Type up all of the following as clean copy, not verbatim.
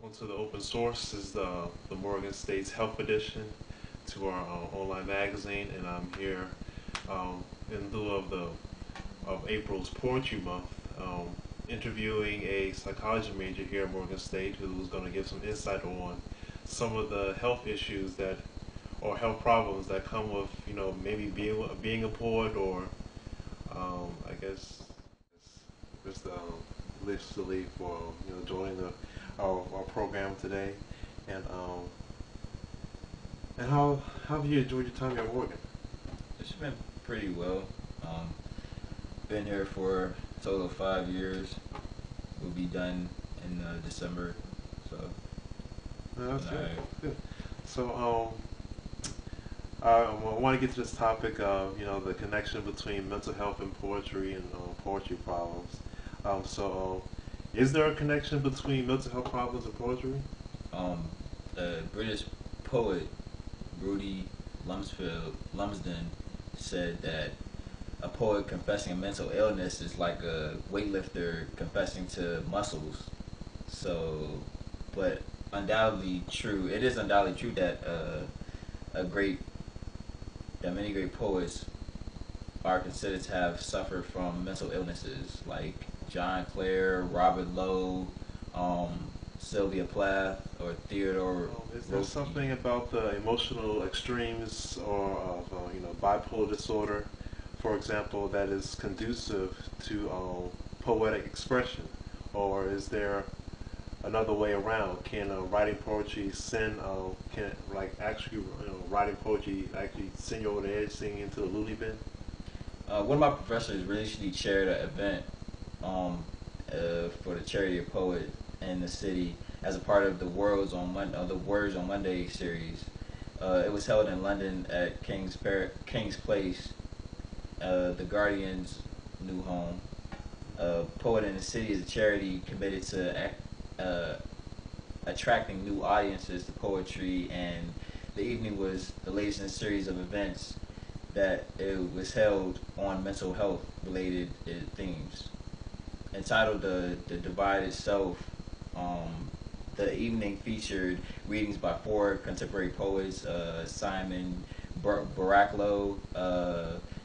Welcome to the Open Source. This is the Morgan State's Health Edition to our online magazine, and I'm here in lieu of the of April's Poetry Month, interviewing a psychology major here at Morgan State who's going to give some insight on some of the health issues that or health problems that come with maybe being a poet or I guess just literally for joining our program today, and how have you enjoyed your time at Morgan? It's been pretty well. Um, been here for a total of 5 years. We'll be done in December. So, No, it's that's been good. alright. Good. So I want to get to this topic of the connection between mental health and poetry and poetry problems. Is there a connection between mental health problems and poetry? Um, the British poet Rudy Lumsden said that a poet confessing a mental illness is like a weightlifter confessing to muscles. So, but undoubtedly true. It is undoubtedly true that a great that many great poets are considered to have suffered from mental illnesses, like John Clare, Robert Lowe, um, Sylvia Plath, or Theodore Is there Rothke. something about the emotional extremes or of bipolar disorder, for example, that is conducive to poetic expression, or is there another way around? Can writing poetry send can like actually writing poetry actually send you over the edge, singing into the loony bin? One of my professors recently chaired an event um, for the Charity of Poet in the city as a part of the the Words on Monday series. It was held in London at King's Place, the Guardian's new home. Poet in the City is a charity committed to attracting new audiences to poetry, and the evening was the latest in a series of events that it was held on mental health related themes. Entitled The Divide Itself, the evening featured readings by four contemporary poets: Simon Baraclow,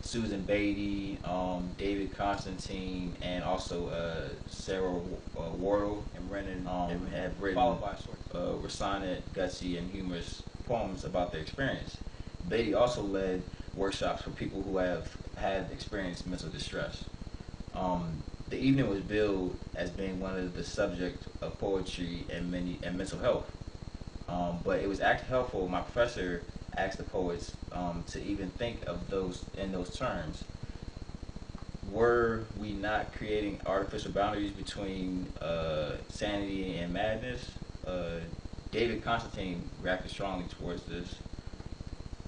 Susan Beatty, David Constantine, and also Sarah Wardle and Brennan, have written followed by sonnet, gutsy, and humorous poems about their experience. Beatty also led workshops for people who have had experienced mental distress. Um, the evening was billed as being one of the subject of poetry and mental health. But it was actually helpful. My professor asked the poets to even think of those in those terms. Were we not creating artificial boundaries between sanity and madness? Uh, David Constantine reacted strongly towards this.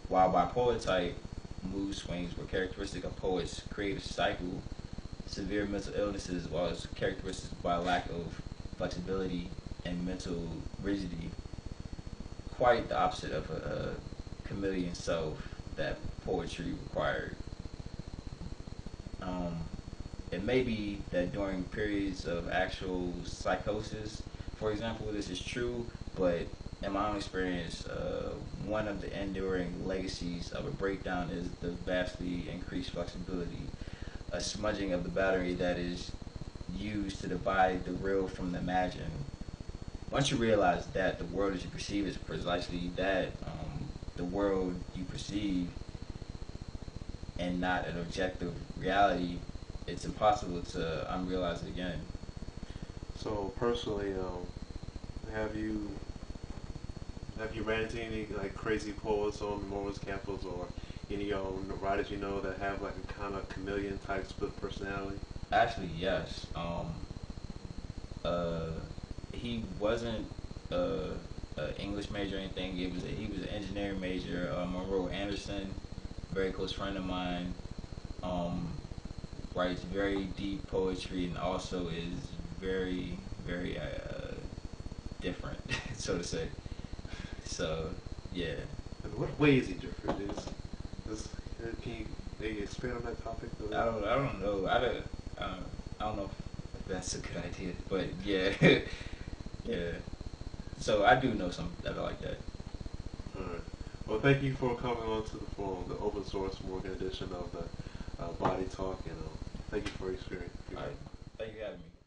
While bipolar type mood swings were characteristic of poets' creative cycle, severe mental illnesses was characteristic by a lack of flexibility and mental rigidity, quite the opposite of a chameleon self that poetry required. Um, it may be that during periods of actual psychosis, for example, this is true, but in my own experience, one of the enduring legacies of a breakdown is the vastly increased flexibility, a smudging of the battery that is used to divide the real from the imagined. Once you realize that the world as you perceive is precisely that, the world you perceive and not an objective reality, it's impossible to unrealize it again. So personally, have you have you ran into any like crazy poets on Memorial's campus, or any writers that have like a kind of chameleon type split personality? Actually, yes. Uh, he wasn't a English major or anything. He was an engineering major. Monroe Anderson, very close friend of mine, um, writes very deep poetry and also is very different, so to say. So yeah, In what way is he different? Is can you maybe expand on that topic a little? I don't know. I don't know if that's a good idea, but yeah, yeah. So I do know some that are like that. All right. Well, thank you for coming on to the phone, the open source Morgan edition of the Body Talk, and thank you for your experience. All right. Thank you for having me.